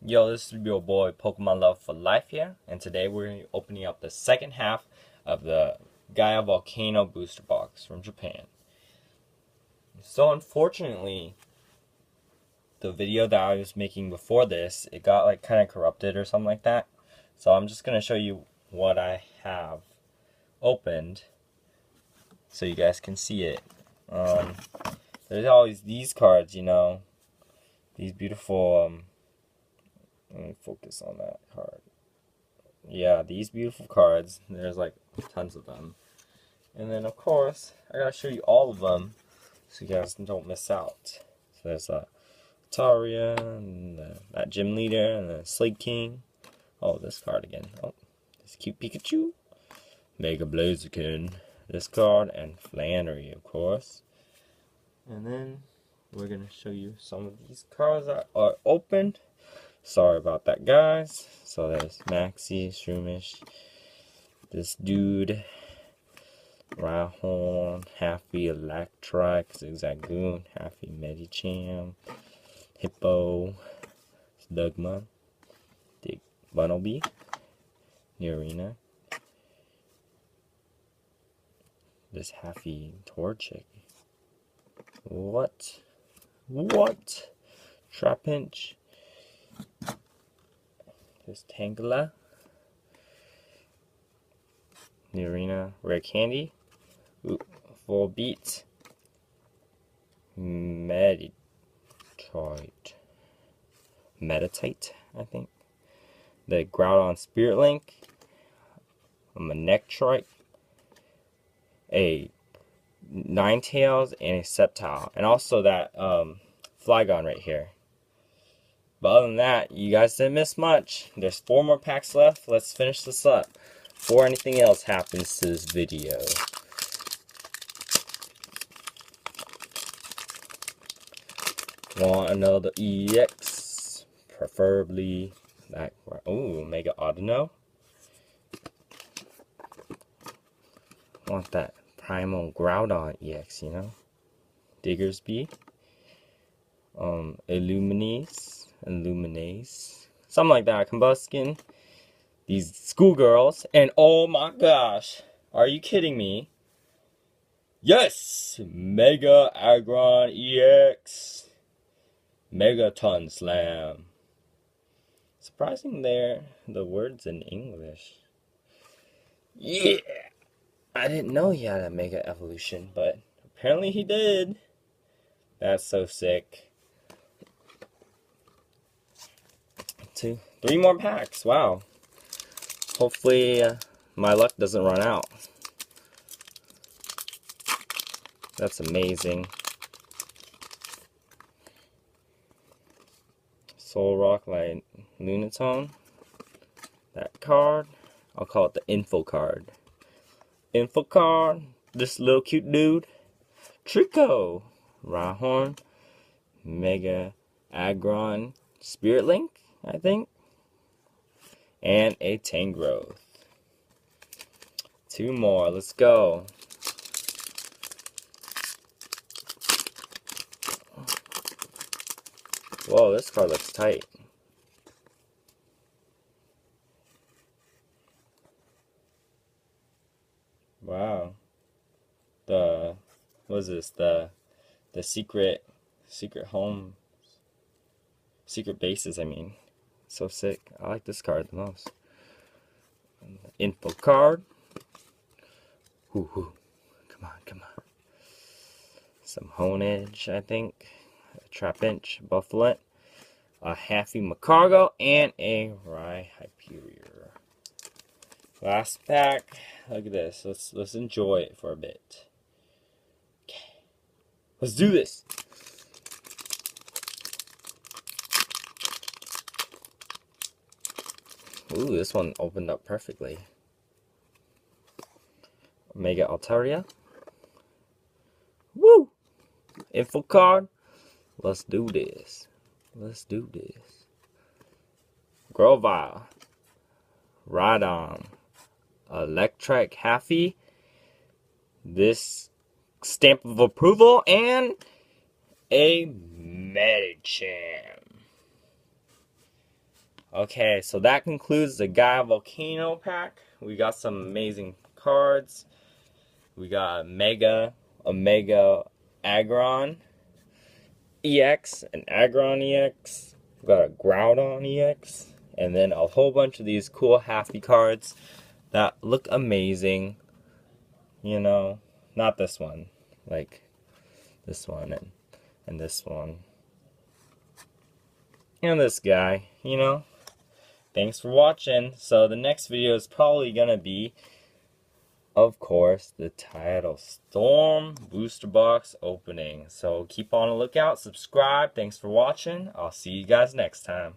Yo, this is your boy Pokemon Love for Life here, and today we're opening up the second half of the Gaia Volcano booster box from Japan. So unfortunately, the video that I was making before this, it got like kind of corrupted or something like that. So I'm just going to show you what I have opened so you guys can see it. There's always these cards, these beautiful, let me focus on that card. Yeah, these beautiful cards. There's like tons of them. And then of course, I gotta show you all of them so you guys don't miss out. So there's Taria, and that gym leader, and the Slade King. Oh, this card again. Oh, this cute Pikachu. Mega Blaziken. This card, and Flannery, of course. And then we're gonna show you some of these cards that are opened. Sorry about that, guys. So there's Maxie, Shroomish, this dude, Rhyhorn, Happy Electric, Zigzagoon, Happy Medicham, Hippo, Dugma, Dick Bunnelby, Nurina, this Happy Torchic. What? Trapinch. This Tangela, Nurina, Rare Candy, Full Beat, Meditate, I think. The Groudon Spirit Link, a Manectrike, a Ninetales, and a Sceptile, and also that Flygon right here. But other than that, you guys didn't miss much. There's 4 more packs left. Let's finish this up before anything else happens to this video. Want another EX? Preferably that. Oh, Mega Audino. Want that Primal Groudon EX, Diggersby. Illuminace, something like that. Combuskin, these schoolgirls, and oh my gosh, are you kidding me? Yes, Mega Aggron EX, Megaton Slam. Surprising there, the words in English. Yeah, I didn't know he had a Mega Evolution, but apparently he did. That's so sick. 3 more packs. Wow. Hopefully my luck doesn't run out. That's amazing. Solrock like Lunatone. That card, I'll call it the info card. Info card. This little cute dude. Trico. Rhyhorn. Mega Aggron Spirit Link, I think. And a Tangrowth. 2 more. Let's go. Whoa, this card looks tight. Wow. What is this? The secret home. Secret bases, I mean. So sick. I like this card the most. Info card. Come on. Some Honedge, I think. A Trapinch, Bufflet, a Happy Macargo, and a Rhyperior. Last pack. Look at this. Let's enjoy it for a bit. Okay. Let's do this. Ooh, this one opened up perfectly. Mega Altaria. Woo! Info card. Let's do this. Grovyle. Rhydon. Electric Happy. This stamp of approval, and a Medicham. Okay, so that concludes the Gaia Volcano pack. We got some amazing cards. We got Omega Agron EX, and Agron EX. We got a Groudon EX, and then a whole bunch of these cool Happy cards that look amazing. You know, not this one, like this one and this one. And this guy, you know. Thanks for watching. So the next video is probably gonna be, of course, the Tidal Storm booster box opening. So keep on the lookout, subscribe. Thanks for watching. I'll see you guys next time.